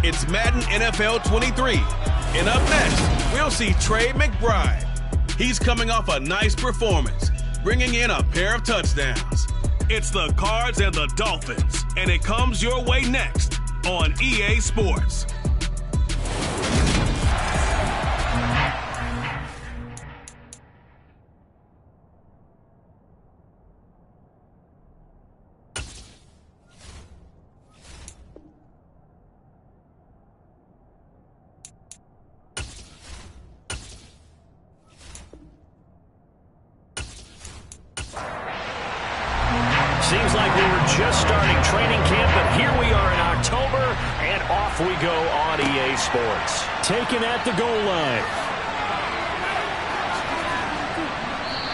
It's Madden NFL 23. And up next, we'll see Trey McBride. He's coming off a nice performance, bringing in a pair of touchdowns. It's the Cards and the Dolphins, and it comes your way next on EA Sports. Seems like we were just starting training camp, but here we are in October, and off we go on EA Sports. Taken at the goal line.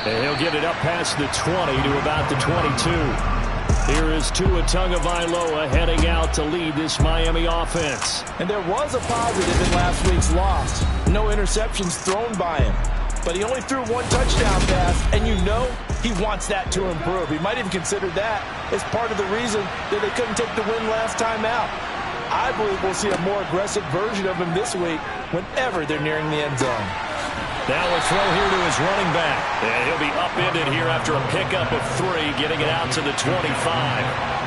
And he'll get it up past the 20 to about the 22. Here is Tua Tagovailoa heading out to lead this Miami offense. And there was a positive in last week's loss. No interceptions thrown by him. But he only threw one touchdown pass, and you know he wants that to improve. He might even consider that as part of the reason that they couldn't take the win last time out. I believe we'll see a more aggressive version of him this week whenever they're nearing the end zone. Now a throw here to his running back. And he'll be upended here after a pickup of 3, getting it out to the 25.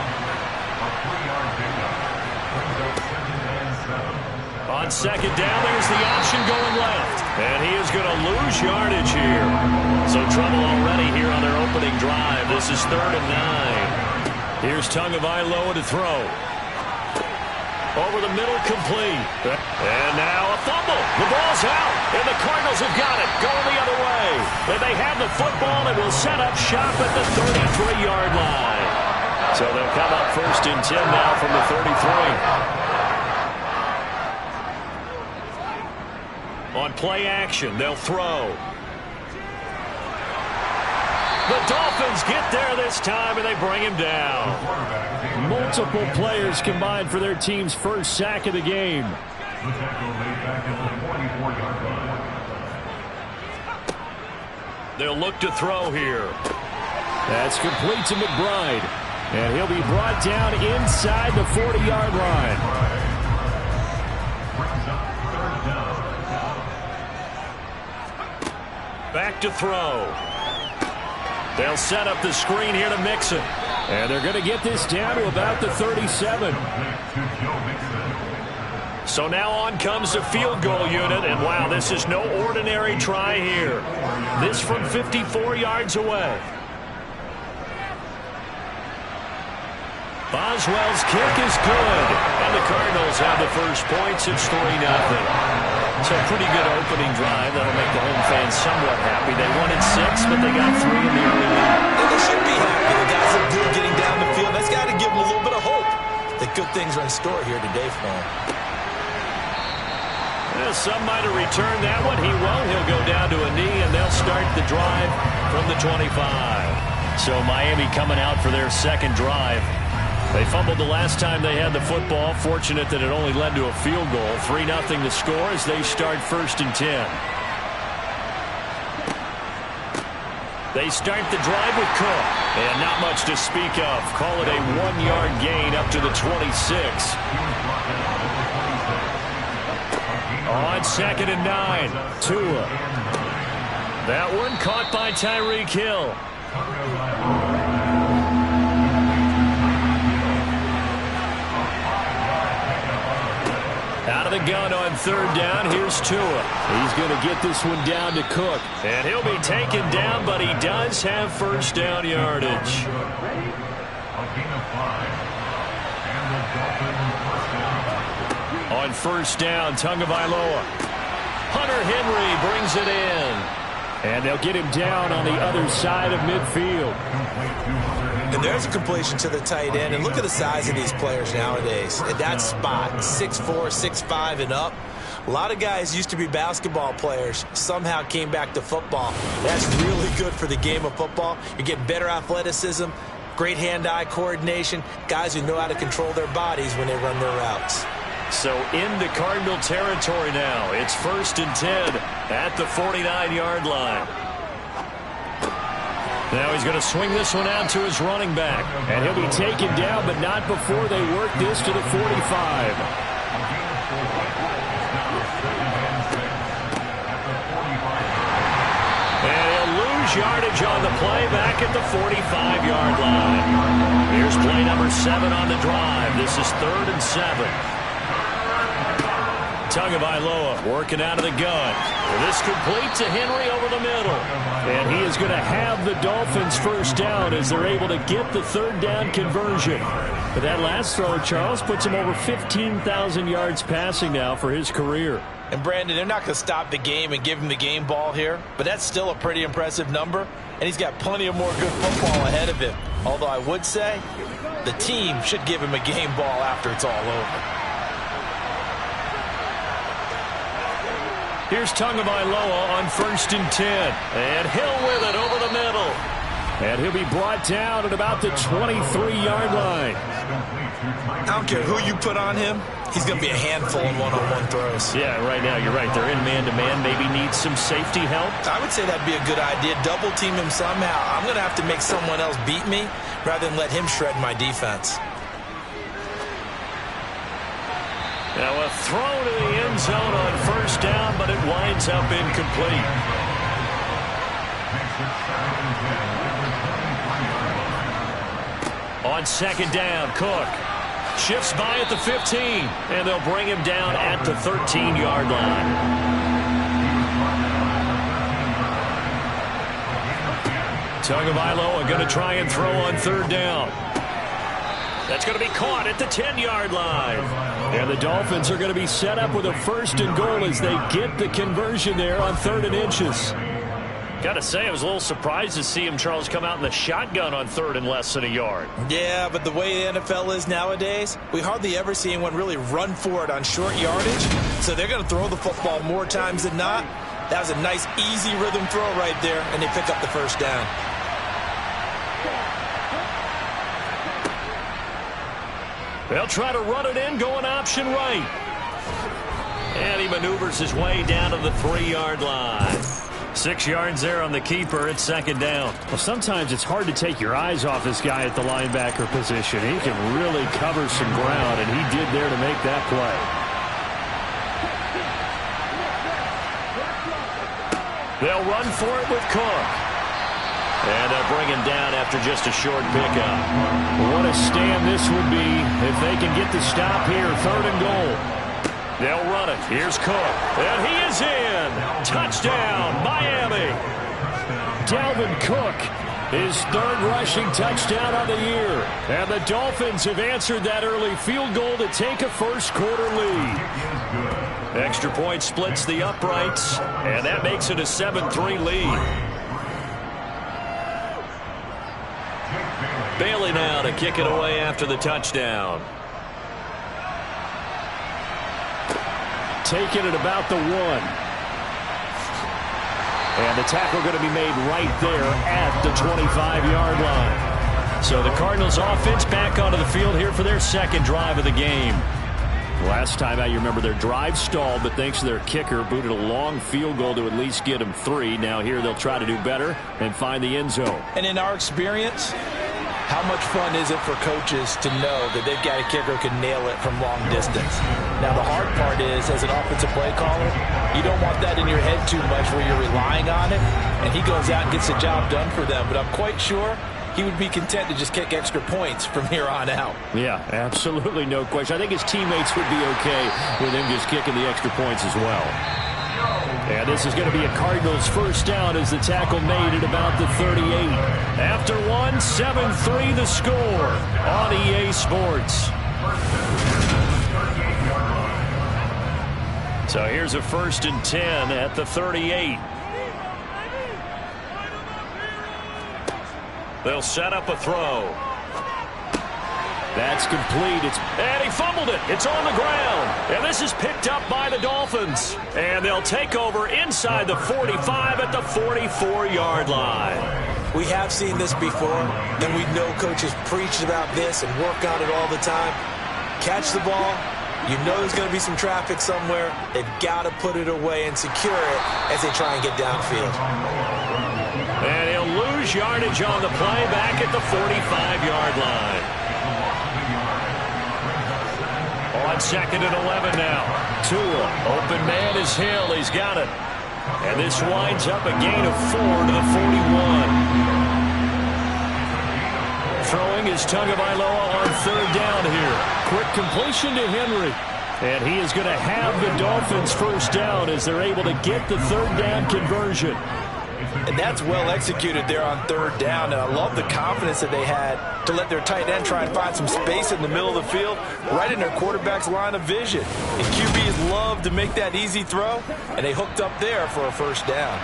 On second down, there's the option going left. And he is going to lose yardage here. So trouble already here on their opening drive. This is 3rd and 9. Here's Tagovailoa to throw. Over the middle, complete. And now a fumble. The ball's out. And the Cardinals have got it. Going the other way. And they have the football and will set up shop at the 33-yard line. So they'll come up 1st and 10 now from the 33. On play action, they'll throw. The Dolphins get there this time, and they bring him down. Multiple players combined for their team's first sack of the game. They'll look to throw here. That's complete to McBride. And he'll be brought down inside the 40-yard line. Back to throw. They'll set up the screen here to Mixon. And they're going to get this down to about the 37. So now on comes the field goal unit. And wow, this is no ordinary try here. This from 54 yards away. Boswell's kick is good. And the Cardinals have the first points. It's 3-0. So a pretty good opening drive. That'll make the home fans somewhat happy. They wanted 6, but they got 3 in the early lead. And they should be happy. The guys look good getting down the field. That's got to give them a little bit of hope that good things are in store here today for them. Well, some might have returned that one. He won't. He'll go down to a knee, and they'll start the drive from the 25. So Miami coming out for their second drive. They fumbled the last time they had the football. Fortunate that it only led to a field goal. 3-0 to score as they start 1st and 10. They start the drive with Cook. And not much to speak of. Call it a 1-yard gain up to the 26. On 2nd and 9. Tua. That one caught by Tyreek Hill. Out of the gun on 3rd down. Here's Tua. He's going to get this one down to Cook. And he'll be taken down, but he does have 1st down yardage. On 1st down, Tagovailoa. Hunter Henry brings it in. And they'll get him down on the other side of midfield. And there's a completion to the tight end. And look at the size of these players nowadays. At that spot, 6'4", 6'5", and up. A lot of guys used to be basketball players, somehow came back to football. That's really good for the game of football. You're getting better athleticism, great hand-eye coordination, guys who know how to control their bodies when they run their routes. So into Cardinal territory now. It's 1st and 10 at the 49-yard line. Now he's going to swing this one out to his running back. And he'll be taken down, but not before they work this to the 45. yardage on the play back at the 45-yard line. Here's play number 7 on the drive. This is 3rd and 7. Tagovailoa working out of the gun. This complete to Henry over the middle. And he is going to have the Dolphins first down as they're able to get the 3rd down conversion. But that last throw, Charles, puts him over 15,000 yards passing now for his career. And Brandon, they're not going to stop the game and give him the game ball here, but that's still a pretty impressive number, and he's got plenty of more good football ahead of him. Although I would say the team should give him a game ball after it's all over. Here's Tagovailoa on 1st and 10. And Hill with it over the middle. And he'll be brought down at about the 23-yard line. I don't care who you put on him. He's going to be a handful in one-on-one throws. Yeah, right now, you're right. They're in man-to-man. Maybe needs some safety help. I would say that'd be a good idea. Double team him somehow. I'm going to have to make someone else beat me rather than let him shred my defense. Now a throw to the end zone on 1st down, but it winds up incomplete. On 2nd down, Cook shifts by at the 15, and they'll bring him down at the 13-yard line. Tagovailoa going to try and throw on 3rd down. That's going to be caught at the 10-yard line. And the Dolphins are going to be set up with a 1st and goal as they get the conversion there on 3rd and inches. Got to say, I was a little surprised to see him, Charles, come out in the shotgun on 3rd and less than a yard. Yeah, but the way the NFL is nowadays, we hardly ever see anyone really run for it on short yardage. So they're going to throw the football more times than not. That was a nice, easy rhythm throw right there, and they pick up the 1st down. They'll try to run it in, going option right. And he maneuvers his way down to the 3-yard line. 6 yards there on the keeper at 2nd down. Well, sometimes it's hard to take your eyes off this guy at the linebacker position. He can really cover some ground, and he did there to make that play. They'll run for it with Cook. And they'll bring him down after just a short pickup. What a stand this would be if they can get the stop here. 3rd and goal. They'll run it. Here's Cook. And he is in. Touchdown, Miami. Dalvin Cook, his 3rd rushing touchdown of the year. And the Dolphins have answered that early field goal to take a first-quarter lead. Extra point splits the uprights, and that makes it a 7-3 lead. Bailey now to kick it away after the touchdown. Taking it about the 1. And the tackle going to be made right there at the 25-yard line. So the Cardinals offense back onto the field here for their 2nd drive of the game. Last time out, you remember their drive stalled, but thanks to their kicker, booted a long field goal to at least get them 3. Now here they'll try to do better and find the end zone. And in our experience, how much fun is it for coaches to know that they've got a kicker who can nail it from long distance? Now, the hard part is, as an offensive play caller, you don't want that in your head too much where you're relying on it, and he goes out and gets the job done for them. But I'm quite sure he would be content to just kick extra points from here on out. Yeah, absolutely no question. I think his teammates would be okay with him just kicking the extra points as well. And this is going to be a Cardinals 1st down as the tackle made at about the 38. After 1, 7-3 the score on EA Sports. So here's a 1st and 10 at the 38. They'll set up a throw. That's complete. And he fumbled it. It's on the ground. And this is picked up by the Dolphins. And they'll take over inside the 45 at the 44-yard line. We have seen this before, and we know coaches preach about this and work on it all the time. Catch the ball. You know there's going to be some traffic somewhere. They've got to put it away and secure it as they try and get downfield. And he'll lose yardage on the play back at the 45-yard line. On 2nd and 11 now. Tua, open man is Hill. He's got it. And this winds up a gain of 4 to the 41. Throwing is Tagovailoa on third down here. Quick completion to Henry. And he is going to have the Dolphins first down as they're able to get the third down conversion. And that's well executed there on third down. And I love the confidence that they had to let their tight end try and find some space in the middle of the field, right in their quarterback's line of vision. And QBs love to make that easy throw, and they hooked up there for a first down.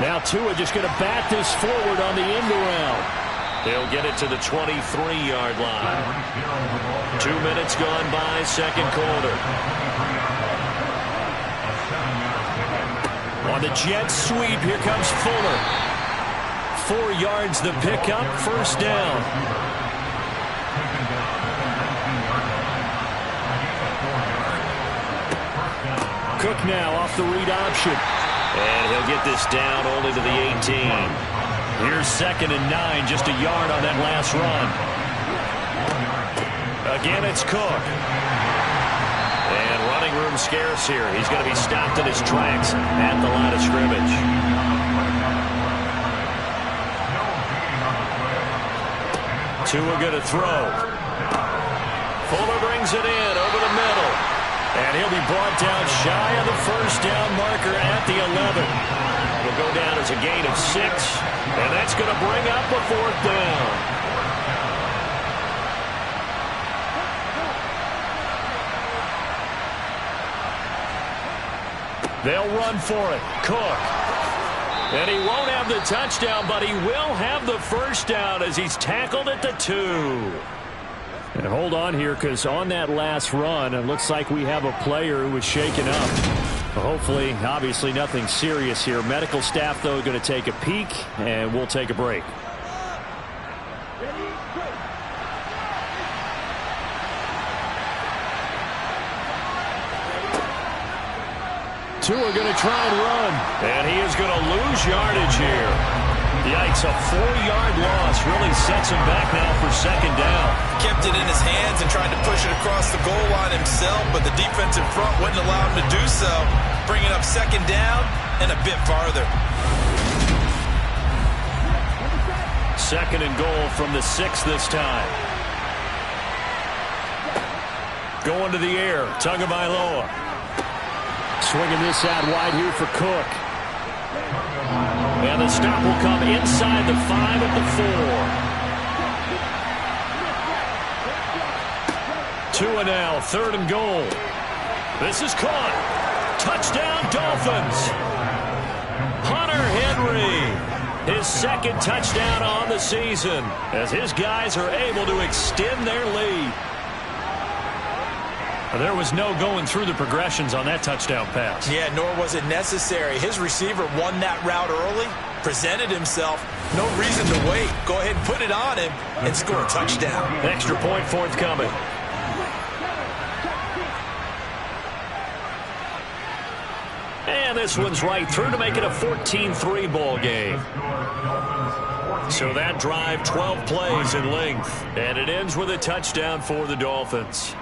Now Tua just going to bat this forward on the end around. They'll get it to the 23-yard line. 2 minutes gone by, second quarter. On the jet sweep, here comes Fuller. 4 yards the pickup, first down. Cook now off the read option. And he'll get this down only to the 18. Here's 2nd and 9, just a yard on that last run. Again, it's Cook. And running room scarce here. He's going to be stopped in his tracks at the line of scrimmage. Tua going to throw. Fuller brings it in over the middle. And he'll be brought down shy of the first down marker at the 11. It'll go down as a gain of 6. And that's going to bring up a fourth down. They'll run for it. Cook. And he won't have the touchdown, but he will have the first down as he's tackled at the 2. And hold on here, because on that last run, it looks like we have a player who was shaken up. Hopefully, obviously nothing serious here. Medical staff, though, going to take a peek, and we'll take a break. Tua going to try and run. And he is going to lose yardage here. Yikes, a 4-yard loss really sets him back now for second down. Kept it in his hands and tried to push it across the goal line himself, but the defensive front wouldn't allow him to do so. Bringing up second down and a bit farther. 2nd and goal from the 6 this time. Going to the air, Tagovailoa. Swinging this out wide here for Cook. And the stop will come inside the 5 at the 4. Tua now, 3rd and goal. This is caught. Touchdown, Dolphins. Hunter Henry. His 2nd touchdown on the season as his guys are able to extend their lead. There was no going through the progressions on that touchdown pass. Yeah, nor was it necessary. His receiver won that route early, presented himself. No reason to wait. Go ahead and put it on him and score a touchdown. Extra point forthcoming. And this one's right through to make it a 14-3 ball game. So that drive, 12 plays in length. And it ends with a touchdown for the Dolphins.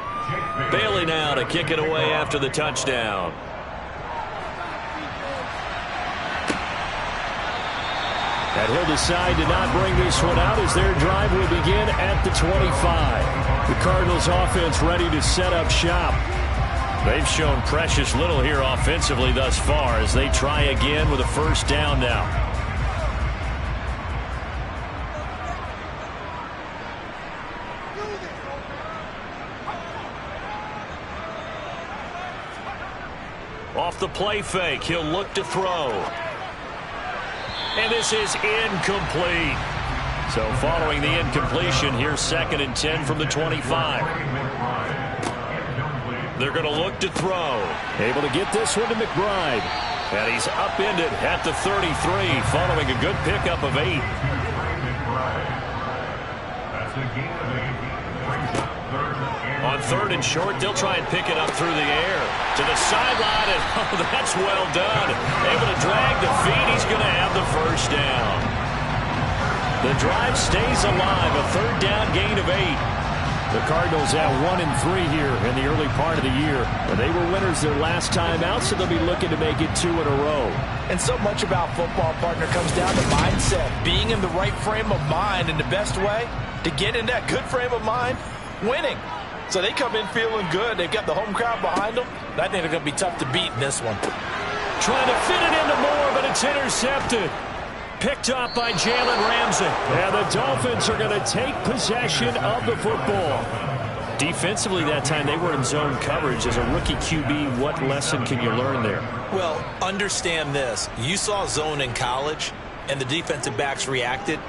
Bailey now to kick it away after the touchdown. And he'll decide to not bring this one out as their drive will begin at the 25. The Cardinals offense ready to set up shop. They've shown precious little here offensively thus far as they try again with a first down now. Off the play fake, he'll look to throw. And this is incomplete. So following the incompletion, here's 2nd and 10 from the 25. They're going to look to throw. Able to get this one to McBride. And he's upended at the 33 following a good pickup of 8. On 3rd and short, they'll try and pick it up through the air. To the sideline, and oh, that's well done. Able to drag the feet. He's going to have the first down. The drive stays alive. A 3rd down gain of 8. The Cardinals at 1-3 here in the early part of the year. They were winners their last time out, so they'll be looking to make it 2 in a row. And so much about football, partner, comes down to mindset. Being in the right frame of mind, and the best way to get in that good frame of mind, winning. So they come in feeling good. They've got the home crowd behind them. I think they're going to be tough to beat in this one. Trying to fit it into Moore, but it's intercepted. Picked off by Jalen Ramsey. And the Dolphins are going to take possession of the football. Defensively that time, they were in zone coverage. As a rookie QB, what lesson can you learn there? Well, understand this. You saw zone in college, and the defensive backs reacted,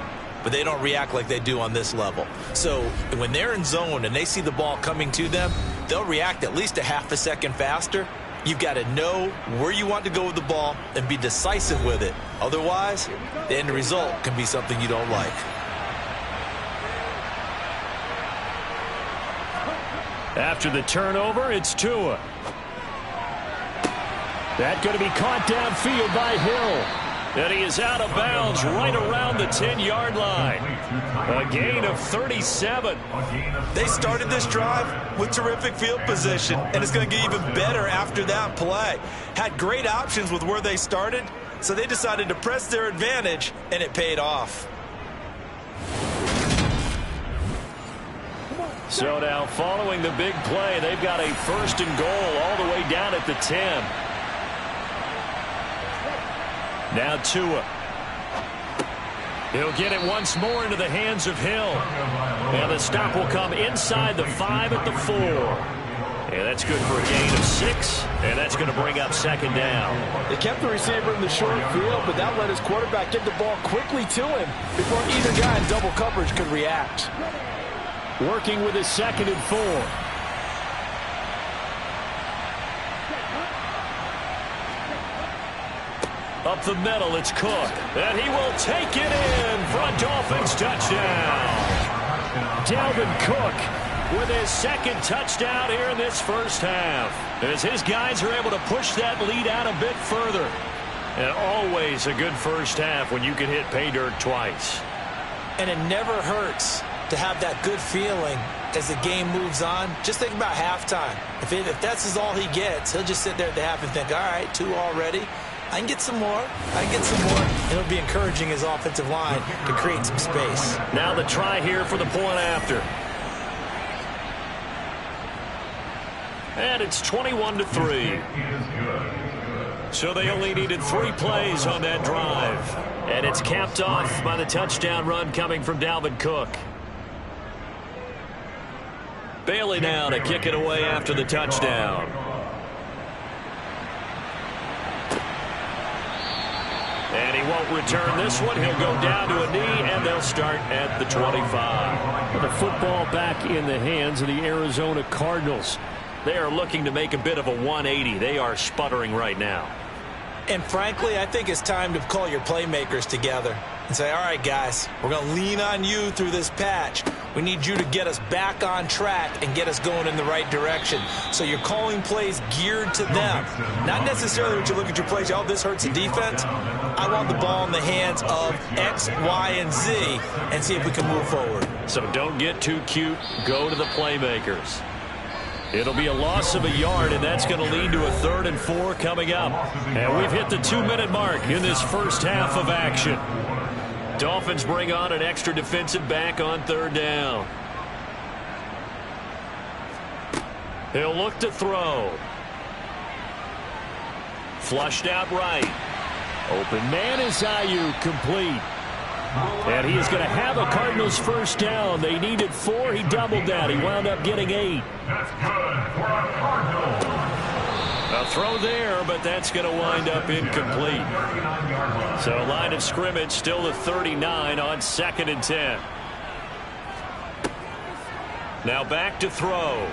but they don't react like they do on this level. So when they're in zone and they see the ball coming to them, they'll react at least a half a second faster. You've got to know where you want to go with the ball and be decisive with it. Otherwise, the end result can be something you don't like. After the turnover, it's Tua. That's going to be caught downfield by Hill. And he is out of bounds right around the 10-yard line. A gain of 37. They started this drive with terrific field position, and it's going to get even better after that play. Had great options with where they started, so they decided to press their advantage, and it paid off. So now following the big play, they've got a 1st and goal all the way down at the 10. Now Tua. He'll get it once more into the hands of Hill. And the stop will come inside the 5 at the 4. And that's good for a gain of 6. And that's going to bring up 2nd down. They kept the receiver in the short field, but that let his quarterback get the ball quickly to him before either guy in double coverage could react. Working with his 2nd and 4. Up the middle, it's Cook. And he will take it in for a Dolphins touchdown. Dalvin Cook with his 2nd touchdown here in this first half. As his guys are able to push that lead out a bit further. And always a good first half when you can hit pay dirt twice. And it never hurts to have that good feeling as the game moves on. Just think about halftime. If that's all he gets, he'll just sit there at the half and think, all right, 2 already. I can get some more. I can get some more. And it'll be encouraging his offensive line to create some space. Now the try here for the point after. And it's 21-3. So they only needed 3 plays on that drive. And it's capped off by the touchdown run coming from Dalvin Cook. Bailey now to kick it away after the touchdown. And he won't return this one. He'll go down to a knee, and they'll start at the 25. The football back in the hands of the Arizona Cardinals. They are looking to make a bit of a 180. They are sputtering right now. And frankly, I think it's time to call your playmakers together and say, all right, guys, we're going to lean on you through this patch. We need you to get us back on track and get us going in the right direction. So you're calling plays geared to them. Not necessarily when you look at your plays, oh, this hurts the defense. I want the ball in the hands of X, Y, and Z and see if we can move forward. So don't get too cute. Go to the playmakers. It'll be a loss of a yard, and that's going to lead to a 3rd and 4 coming up. And we've hit the 2-minute mark in this first half of action. Dolphins bring on an extra defensive back on 3rd down. He'll look to throw. Flushed out right. Open man is Ayuk, complete. And he is going to have a Cardinals 1st down. They needed 4. He doubled that. He wound up getting 8. That's good for a Cardinal. A throw there, but that's going to wind up incomplete. So line of scrimmage still to 39 on 2nd and 10. Now back to throw.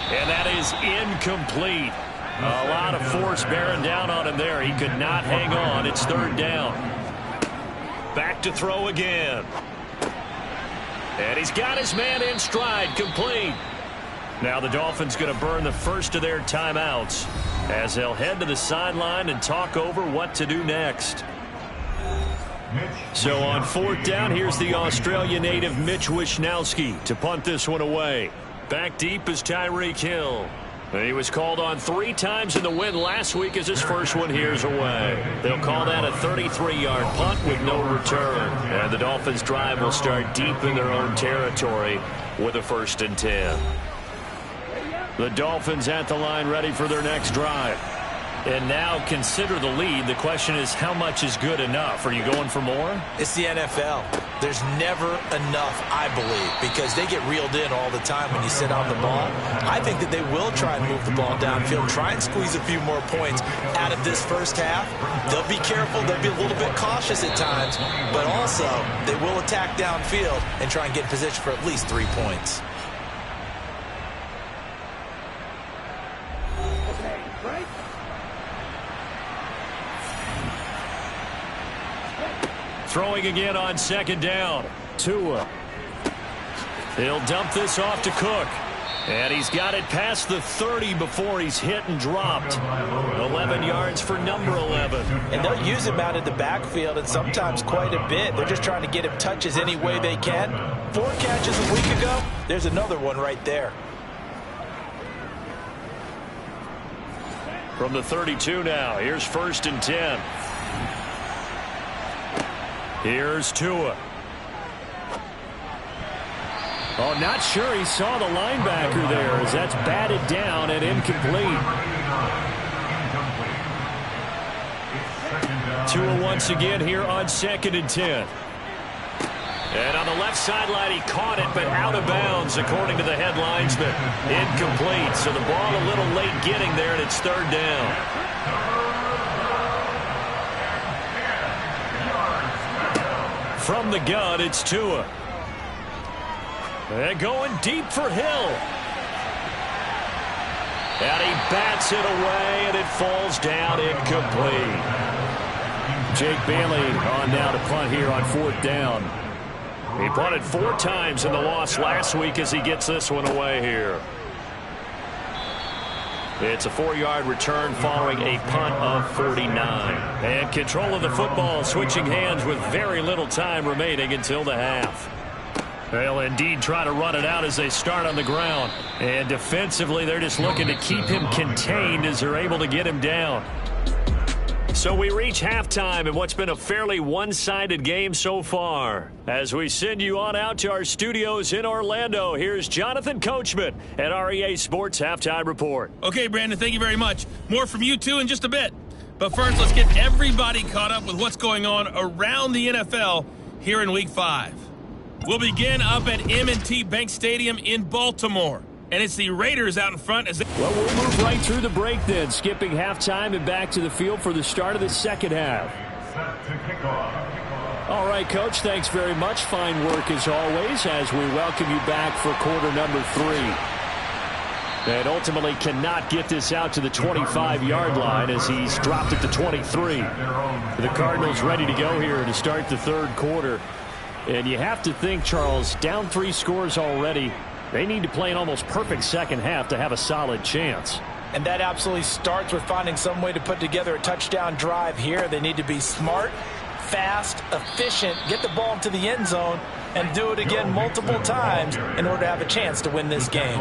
And that is incomplete. A lot of force bearing down on him there. He could not hang on. It's 3rd down. Back to throw again. And he's got his man in stride, complete. Now the Dolphins going to burn the first of their timeouts as they'll head to the sideline and talk over what to do next. So on 4th down, here's the Australia native Mitch Wishnowsky to punt this one away. Back deep is Tyreek Hill. He was called on 3 times in the win last week as his first one here's away. They'll call that a 33-yard punt with no return. And the Dolphins' drive will start deep in their own territory with a 1st and 10. The Dolphins at the line ready for their next drive. And now consider the lead. The question is, how much is good enough? Are you going for more? It's the NFL. There's never enough, I believe, because they get reeled in all the time when you sit on the ball. I think that they will try and move the ball downfield, try and squeeze a few more points out of this first half. They'll be careful. They'll be a little bit cautious at times, but also they will attack downfield and try and get in position for at least 3 points. Throwing again on 2nd down. Tua. He'll dump this off to Cook. And he's got it past the 30 before he's hit and dropped. 11 yards for number 11. And they'll use him out in the backfield, and sometimes quite a bit. They're just trying to get him touches any way they can. 4 catches a week ago. There's another one right there. From the 32 now, here's 1st and 10. Here's Tua. Oh, not sure he saw the linebacker there as that's batted down and incomplete. Tua once again here on 2nd and 10. And on the left sideline, he caught it, but out of bounds, according to the head linesman. Incomplete, so the ball a little late getting there, and it's 3rd down. From the gun, it's Tua. And going deep for Hill. And he bats it away, and it falls down incomplete. Jake Bailey on now to punt here on 4th down. He punted 4 times in the loss last week as he gets this one away here. It's a 4-yard return following a punt of 49. And control of the football switching hands with very little time remaining until the half. They'll indeed try to run it out as they start on the ground. And defensively, they're just looking to keep him contained as they're able to get him down. So we reach halftime in what's been a fairly one-sided game so far. As we send you on out to our studios in Orlando, here's Jonathan Coachman at REA Sports Halftime Report. Okay, Brandon, thank you very much. More from you, too, in just a bit. But first, let's get everybody caught up with what's going on around the NFL here in Week 5. We'll begin up at M&T Bank Stadium in Baltimore. And it's the Raiders out in front as they... Well, we'll move right through the break then, skipping halftime and back to the field for the start of the second half. All right, Coach, thanks very much. Fine work as always as we welcome you back for quarter number 3. And ultimately cannot get this out to the 25-yard line as he's dropped it to 23. The Cardinals ready to go here to start the 3rd quarter. And you have to think, Charles, down 3 scores already. They need to play an almost perfect second half to have a solid chance. And that absolutely starts with finding some way to put together a touchdown drive here. They need to be smart, fast, efficient, get the ball into the end zone, and do it again multiple times in order to have a chance to win this game.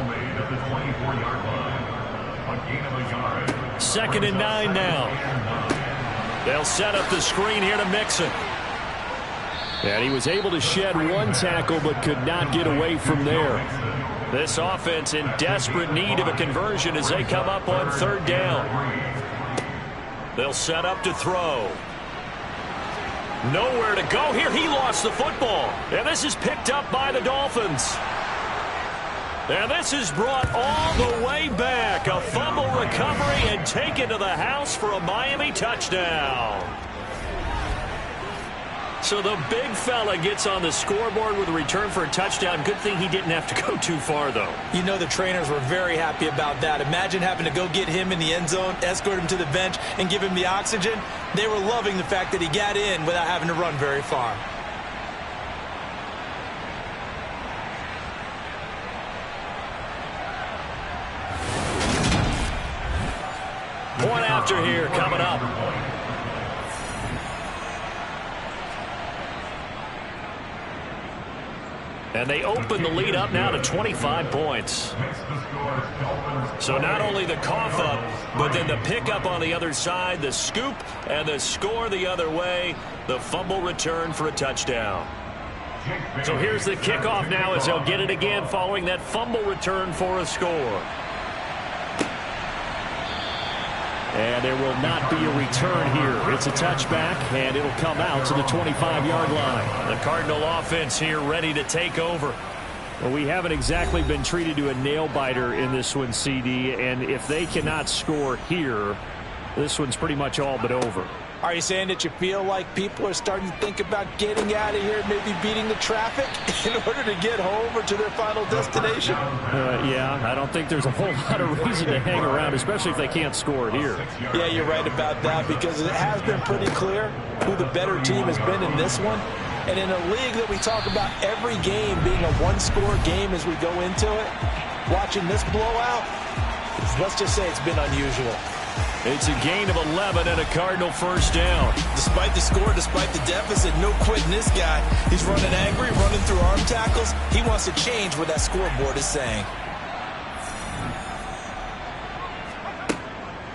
2nd and 9 now. They'll set up the screen here to Mixon. And he was able to shed 1 tackle but could not get away from there. This offense in desperate need of a conversion as they come up on 3rd down. They'll set up to throw. Nowhere to go here. He lost the football. And this is picked up by the Dolphins. And this is brought all the way back. A fumble recovery and taken to the house for a Miami touchdown. So the big fella gets on the scoreboard with a return for a touchdown. Good thing he didn't have to go too far, though. You know the trainers were very happy about that. Imagine having to go get him in the end zone, escort him to the bench, and give him the oxygen. They were loving the fact that he got in without having to run very far. Point after here coming up. And they open the lead up now to 25 points. So not only the cough up, but then the pickup on the other side, the scoop, and the score the other way. The fumble return for a touchdown. So here's the kickoff now as they'll get it again following that fumble return for a score. And there will not be a return here. It's a touchback, and it'll come out to the 25-yard line. The Cardinal offense here ready to take over. Well, we haven't exactly been treated to a nail-biter in this one, CD, and if they cannot score here, this one's pretty much all but over. Are you saying that you feel like people are starting to think about getting out of here, maybe beating the traffic in order to get home or to their final destination? Yeah, I don't think there's a whole lot of reason to hang around, especially if they can't score here. Yeah, you're right about that, because it has been pretty clear who the better team has been in this one. And in a league that we talk about every game being a one-score game as we go into it, watching this blowout, let's just say it's been unusual. It's a gain of 11 and a Cardinal first down. Despite the score, despite the deficit, no quitting this guy. He's running angry, running through arm tackles. He wants to change what that scoreboard is saying.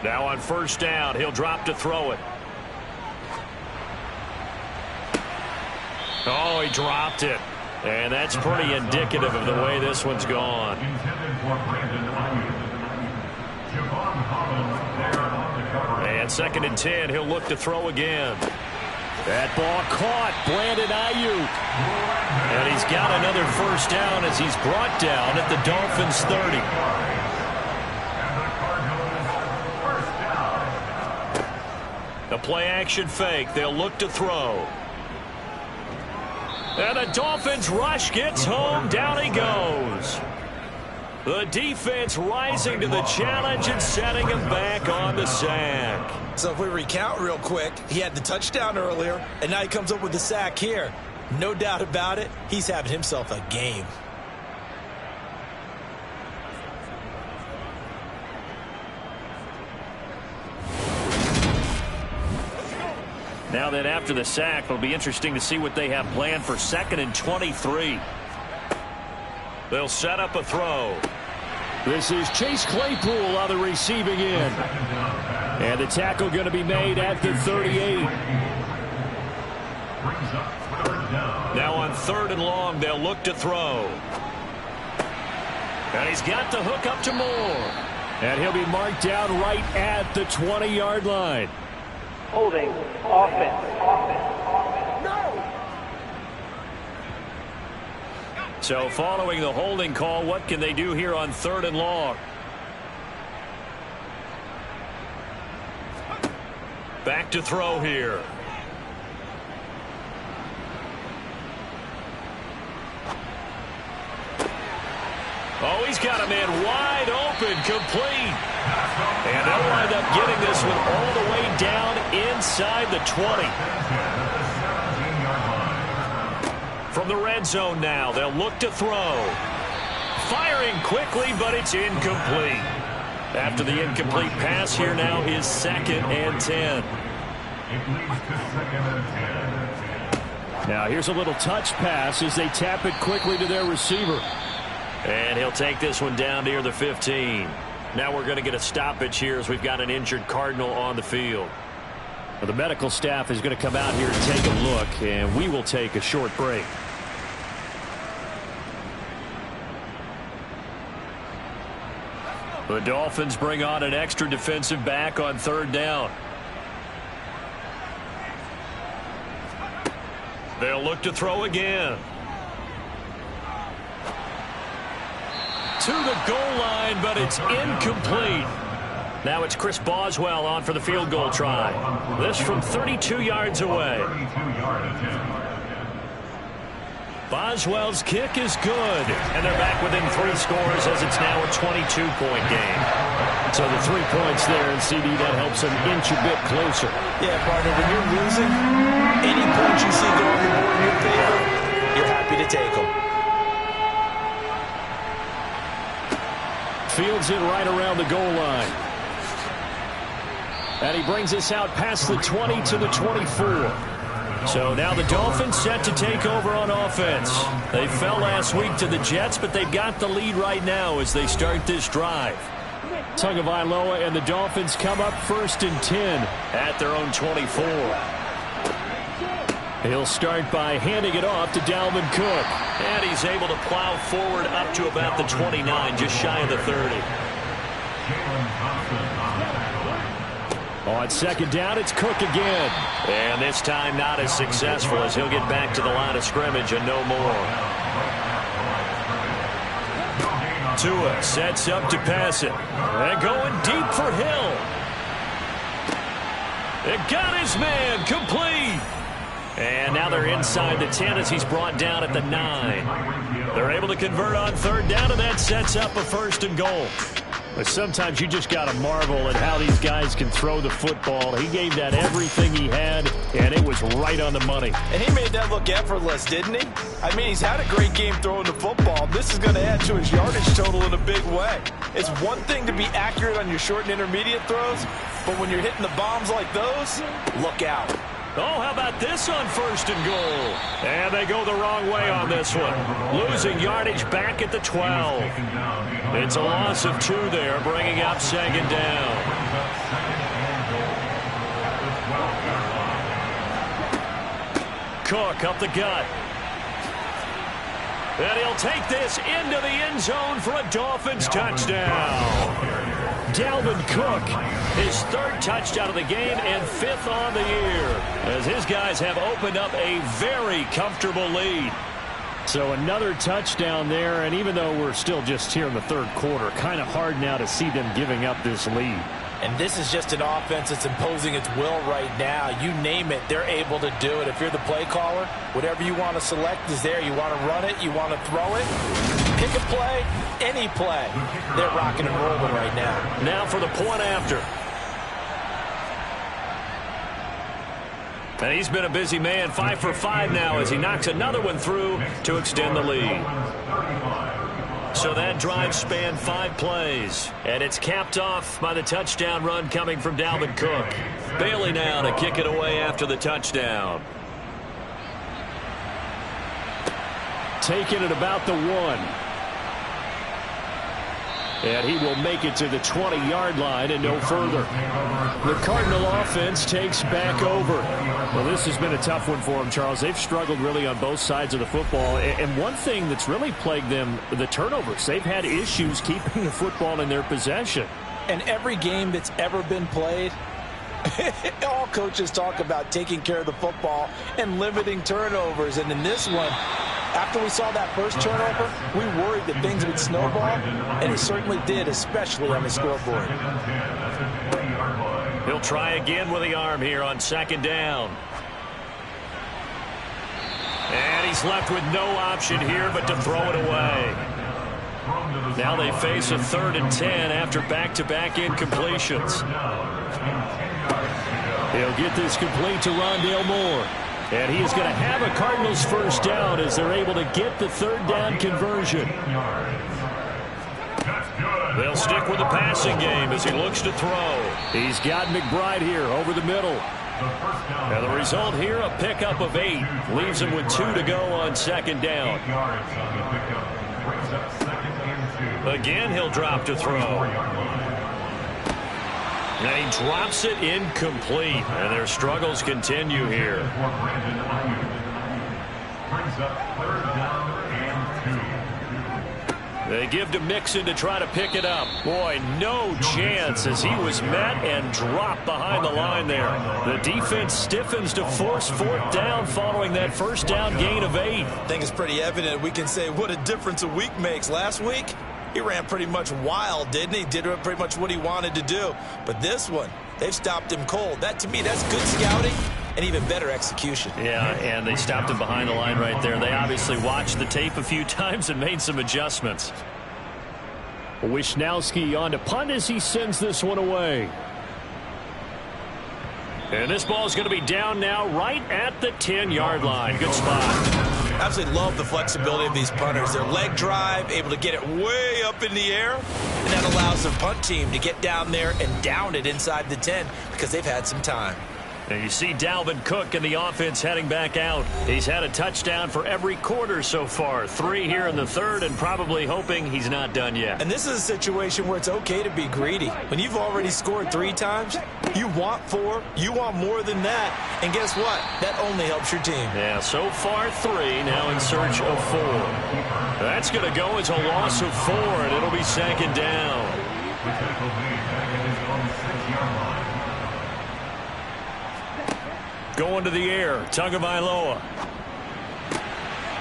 Now on first down, he'll drop to throw it. Oh, he dropped it. And that's pretty indicative of the way this one's gone. And 2nd and 10, he'll look to throw again. That ball caught, Brandon Ayuk. And he's got another first down as he's brought down at the Dolphins' 30. The play-action fake, they'll look to throw. And the Dolphins rush gets home, down he goes. The defense rising to the challenge and setting him back on the sack. So if we recount real quick, he had the touchdown earlier, and now he comes up with the sack here. No doubt about it, he's having himself a game. Now then, after the sack, it'll be interesting to see what they have planned for 2nd and 23. They'll set up a throw. This is Chase Claypool on the receiving end. And the tackle going to be made at the 38. Now on 3rd and long, they'll look to throw. And he's got the hook up to Moore. And he'll be marked down right at the 20-yard line. Holding, offense. So following the holding call, what can they do here on 3rd and long? Back to throw here. Oh, he's got a man wide open, complete. And they'll wind up getting this one all the way down inside the 20. From the red zone now, they'll look to throw. Firing quickly, but it's incomplete. After the incomplete pass, here now is 2nd and 10. Now here's a little touch pass as they tap it quickly to their receiver. And he'll take this one down near the 15. Now we're going to get a stoppage here as we've got an injured Cardinal on the field. Well, the medical staff is going to come out here and take a look, and we will take a short break. The Dolphins bring on an extra defensive back on 3rd down. They'll look to throw again. To the goal line, but it's incomplete. Now it's Chris Boswell on for the field goal try. This from 32 yards away. Boswell's kick is good. And they're back within 3 scores as it's now a 22-point game. So the 3 points there, and CD, that helps them inch a bit closer. Yeah, partner, when you're losing, any points you see go on the board in your favor, you're happy to take them. Fields it right around the goal line. And he brings us out past the 20 to the 24. So now the Dolphins set to take over on offense. They fell last week to the Jets, but they've got the lead right now as they start this drive. Tagovailoa and the Dolphins come up 1st and 10 at their own 24. He'll start by handing it off to Dalvin Cook. And he's able to plow forward up to about the 29, just shy of the 30. On 2nd down, it's Cook again. And this time not as successful as he'll get back to the line of scrimmage and no more. Tua sets up to pass it. And going deep for Hill. It got his man complete. And now they're inside the 10 as he's brought down at the 9. They're able to convert on 3rd down, and that sets up a 1st and goal. But sometimes you just got to marvel at how these guys can throw the football. He gave that everything he had, and it was right on the money. And he made that look effortless, didn't he? I mean, he's had a great game throwing the football. This is going to add to his yardage total in a big way. It's one thing to be accurate on your short and intermediate throws, but when you're hitting the bombs like those, look out. Oh, how about this on 1st and goal? And they go the wrong way on this one. Losing yardage back at the 12. It's a loss of 2 there, bringing up 2nd down. Cook up the gut. And he'll take this into the end zone for a Dolphins touchdown. Dalvin Cook, his 3rd touchdown of the game and 5th on the year, as his guys have opened up a very comfortable lead. So another touchdown there, and even though we're still just here in the 3rd quarter, kind of hard now to see them giving up this lead. And this is just an offense that's imposing its will right now. You name it, they're able to do it. If you're the play caller, whatever you want to select is there. You want to run it, you want to throw it, pick a play, any play. They're rocking and rolling right now. Now for the point after. And he's been a busy man, 5 for 5 now as he knocks another one through to extend the lead. So that drive spanned 5 plays, and it's capped off by the touchdown run coming from Dalvin Cook. Bailey now to kick it away after the touchdown. Taking it about the 1. And he will make it to the 20-yard line and no further. The Cardinal offense takes back over. Well, this has been a tough one for them, Charles. They've struggled really on both sides of the football. And one thing that's really plagued them, the turnovers. They've had issues keeping the football in their possession. And every game that's ever been played, all coaches talk about taking care of the football and limiting turnovers. And in this one, after we saw that first turnover, we worried that things would snowball, and it certainly did, especially on the scoreboard. He'll try again with the arm here on 2nd down. And he's left with no option here but to throw it away. Now they face a 3rd and 10 after back-to-back incompletions. He'll get this complete to Rondale Moore. And he is going to have a Cardinals 1st down as they're able to get the 3rd down conversion. They'll stick with the passing game as he looks to throw. He's got McBride here over the middle. And the result here, a pickup of 8. Leaves him with 2 to go on 2nd down. Again, he'll drop to throw. And he drops it incomplete. And their struggles continue here. They give to Mixon to try to pick it up. Boy, no chance as he was met and dropped behind the line there. The defense stiffens to force 4th down following that 1st down gain of 8. I think it's pretty evident. We can say what a difference a week makes. Last week, he ran pretty much wild, didn't he? Did pretty much what he wanted to do. But this one, they've stopped him cold. That, to me, that's good scouting and even better execution. Yeah, and they stopped him behind the line right there. They obviously watched the tape a few times and made some adjustments. Wisnowski on to punt as he sends this one away. And this ball is going to be down now right at the 10-yard line. Good spot. Absolutely love the flexibility of these punters. Their leg drive, able to get it way up in the air, and that allows their punt team to get down there and down it inside the 10 because they've had some time. And you see Dalvin Cook and the offense heading back out. He's had a touchdown for every quarter so far. 3 here in the third, and probably hoping he's not done yet. And this is a situation where it's okay to be greedy. When you've already scored 3 times, you want 4, you want more than that. And guess what? That only helps your team. Yeah, so far 3, now in search of 4. That's going to go as a loss of 4, and it'll be second down. Going to the air, Tagovailoa.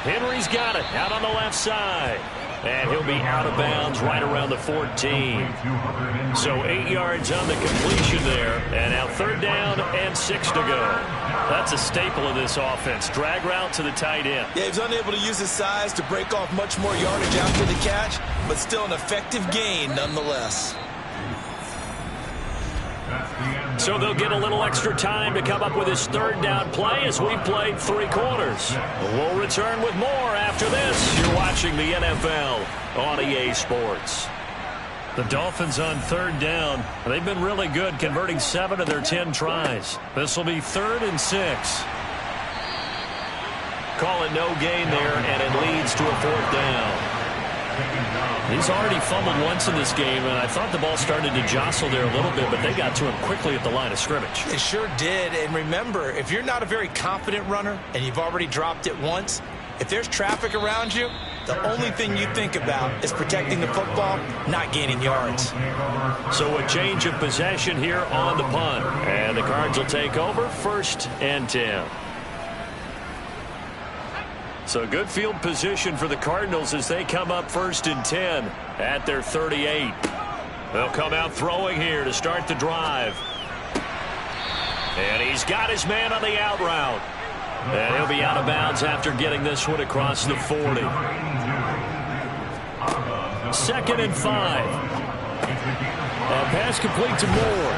Henry's got it out on the left side. And he'll be out of bounds right around the 14. So 8 yards on the completion there. And now third down and 6 to go. That's a staple of this offense. Drag route to the tight end. Yeah, he was unable to use his size to break off much more yardage after the catch, but still an effective gain nonetheless. So they'll get a little extra time to come up with his third down play as we've played 3 quarters. We'll return with more after this. You're watching the NFL on EA Sports. The Dolphins on third down. They've been really good, converting 7 of their 10 tries. This will be 3rd and 6. Call it no gain there, and it leads to a 4th down. He's already fumbled once in this game, and I thought the ball started to jostle there a little bit, but they got to him quickly at the line of scrimmage. They sure did, and remember, if you're not a very confident runner and you've already dropped it once, if there's traffic around you, the only thing you think about is protecting the football, not gaining yards. So a change of possession here on the punt, and the Cards will take over 1st and 10. So good field position for the Cardinals as they come up 1st and 10 at their 38. They'll come out throwing here to start the drive. And he's got his man on the out route. And he'll be out of bounds after getting this one across the 40. 2nd and 5. A pass complete to Moore.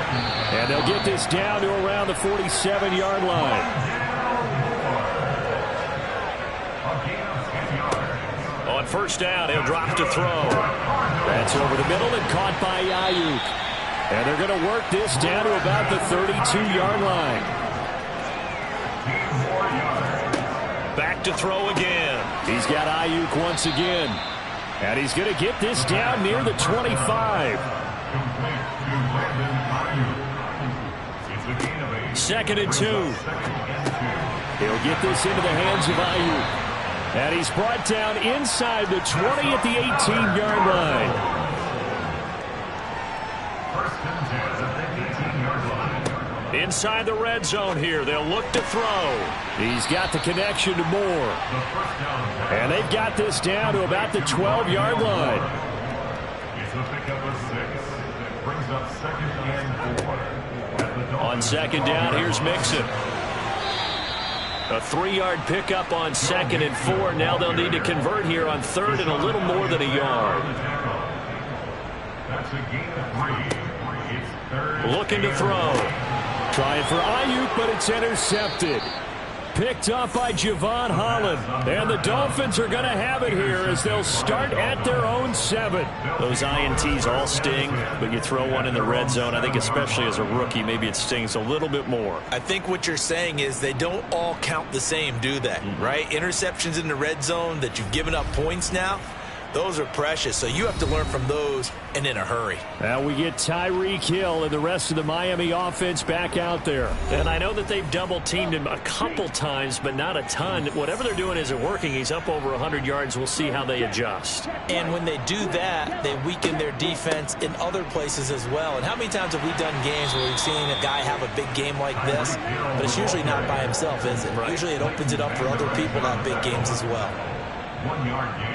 And they'll get this down to around the 47-yard line. On 1st down, he'll drop to throw. That's over the middle and caught by Ayuk. And they're going to work this down to about the 32-yard line. Back to throw again. He's got Ayuk once again. And he's going to get this down near the 25. 2nd and 2. He'll get this into the hands of Ayuk. And he's brought down inside the 20 at the 18-yard line. Inside the red zone here. They'll look to throw. He's got the connection to Moore. And they've got this down to about the 12-yard line. On 2nd down, here's Mixon. A 3-yard pickup on 2nd and 4. Now they'll need to convert here on 3rd and a little more than a yard. Looking to throw. Trying for Ayuk, but it's intercepted. Picked off by Javon Holland. And the Dolphins are going to have it here as they'll start at their own 7. Those INTs all sting, but you throw one in the red zone. I think especially as a rookie, maybe it stings a little bit more. I think what you're saying is they don't all count the same, do they? Right? Interceptions in the red zone that you've given up points now, those are precious. So you have to learn from those and in a hurry. Now we get Tyreek Hill and the rest of the Miami offense back out there. And I know that they've double-teamed him a couple times, but not a ton. Whatever they're doing isn't working. He's up over 100 yards. We'll see how they adjust. And when they do that, they weaken their defense in other places as well. And how many times have we done games where we've seen a guy have a big game like this, but it's usually not by himself, is it? Right. Usually it opens it up for other people to have big games as well. 1 yard gain.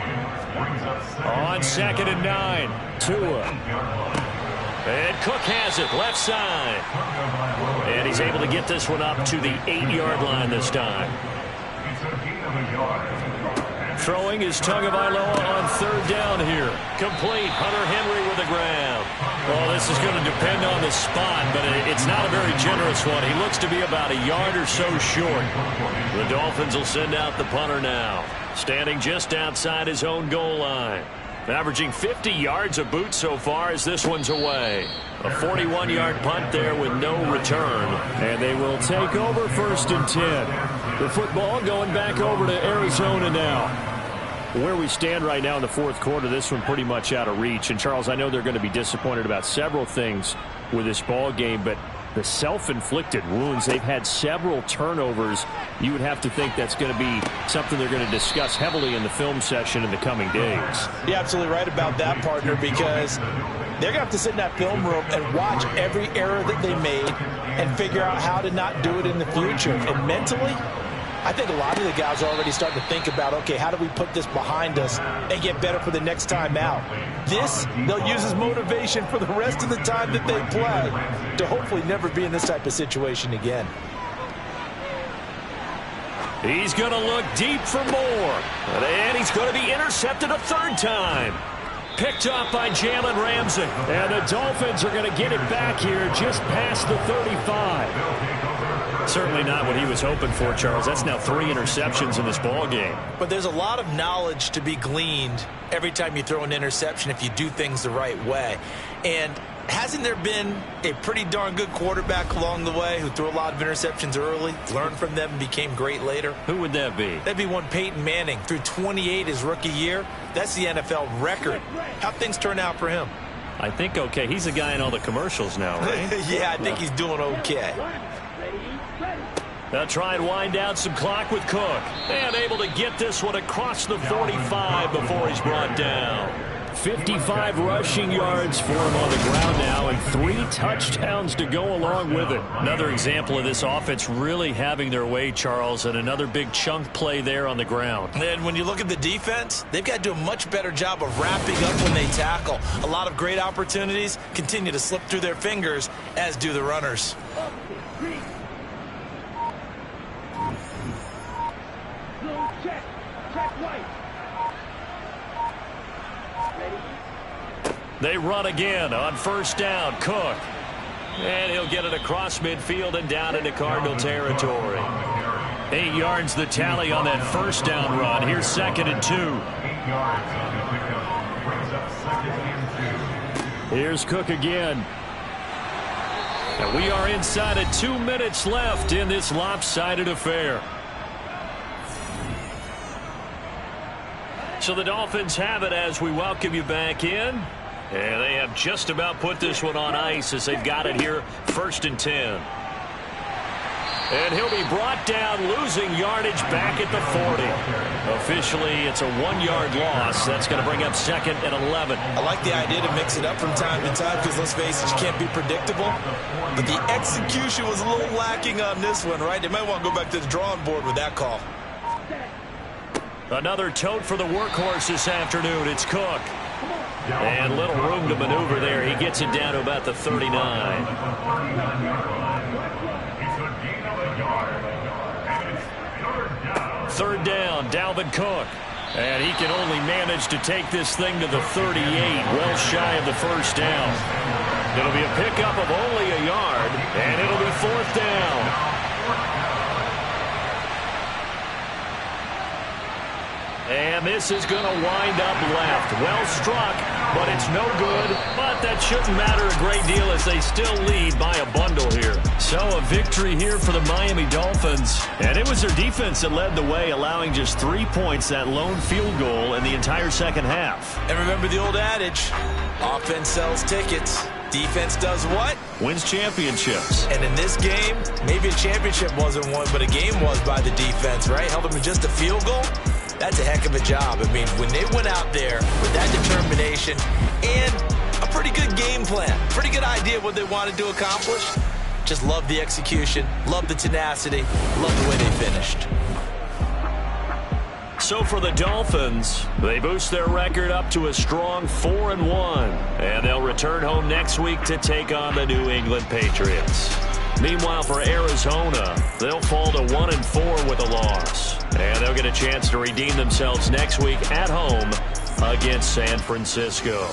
On 2nd and 9, Tua. And Cook has it, left side. And he's able to get this one up to the 8-yard line this time. Throwing is Tagovailoa on 3rd down here. Complete, Hunter Henry with the grab. Well, this is going to depend on the spot, but it's not a very generous one. He looks to be about a yard or so short. The Dolphins will send out the punter now. Standing just outside his own goal line. Averaging 50 yards a boot so far as this one's away. A 41-yard punt there with no return. And they will take over 1st and 10. The football going back over to Arizona now. Where we stand right now in the 4th quarter, this one pretty much out of reach. And, Charles, I know they're going to be disappointed about several things with this ball game, but the self-inflicted wounds, they've had several turnovers. You would have to think that's going to be something they're going to discuss heavily in the film session in the coming days. You're absolutely right about that, partner, because they're going to have to sit in that film room and watch every error that they made and figure out how to not do it in the future. And mentally, I think a lot of the guys are already starting to think about, okay, how do we put this behind us and get better for the next time out? This, they'll use as motivation for the rest of the time that they play to hopefully never be in this type of situation again. He's going to look deep for more. And he's going to be intercepted a 3rd time. Picked up by Jalen Ramsey. And the Dolphins are going to get it back here just past the 35. Certainly not what he was hoping for, Charles. That's now 3 interceptions in this ball game. But there's a lot of knowledge to be gleaned every time you throw an interception if you do things the right way. And hasn't there been a pretty darn good quarterback along the way who threw a lot of interceptions early, learned from them, and became great later? Who would that be? That'd be one Peyton Manning. Threw 28 his rookie year. That's the NFL record. How'd things turn out for him? I think okay. He's the guy in all the commercials now, right? Yeah, I think he's doing okay. They'll try and wind down some clock with Cook. And able to get this one across the 45 before he's brought down. 55 rushing yards for him on the ground now, and 3 touchdowns to go along with it. Another example of this offense really having their way, Charles, and another big chunk play there on the ground. And when you look at the defense, they've got to do a much better job of wrapping up when they tackle. A lot of great opportunities continue to slip through their fingers, as do the runners. They run again on 1st down. Cook. And he'll get it across midfield and down into Cardinal territory. 8 yards the tally on that 1st down run. Here's 2nd and 2. Here's Cook again. And we are inside of 2 minutes left in this lopsided affair. So the Dolphins have it as we welcome you back in. And they have just about put this one on ice as they've got it here, 1st and 10. And he'll be brought down, losing yardage back at the 40. Officially, it's a 1-yard loss. That's going to bring up 2nd and 11. I like the idea to mix it up from time to time because, let's face it, you can't be predictable. But the execution was a little lacking on this one, right? They might want to go back to the drawing board with that call. Another tote for the workhorse this afternoon. It's Cook. And little room to maneuver there. He gets it down to about the 39. Third down, Dalvin Cook. And he can only manage to take this thing to the 38, well shy of the 1st down. It'll be a pickup of only a yard, and it'll be 4th down. And this is going to wind up left. Well struck, but it's no good. But that shouldn't matter a great deal as they still lead by a bundle here. So a victory here for the Miami Dolphins. And it was their defense that led the way, allowing just 3 points, that lone field goal in the entire 2nd half. And remember the old adage, offense sells tickets. Defense does what? Wins championships. And in this game, maybe a championship wasn't won, but a game was by the defense, right? Held them to just a field goal. That's a heck of a job. I mean, when they went out there with that determination and a pretty good game plan, pretty good idea of what they wanted to accomplish, just love the execution, love the tenacity, love the way they finished. So for the Dolphins, they boost their record up to a strong 4-1, and they'll return home next week to take on the New England Patriots. Meanwhile, for Arizona, they'll fall to 1-4 with a loss. And they'll get a chance to redeem themselves next week at home against San Francisco.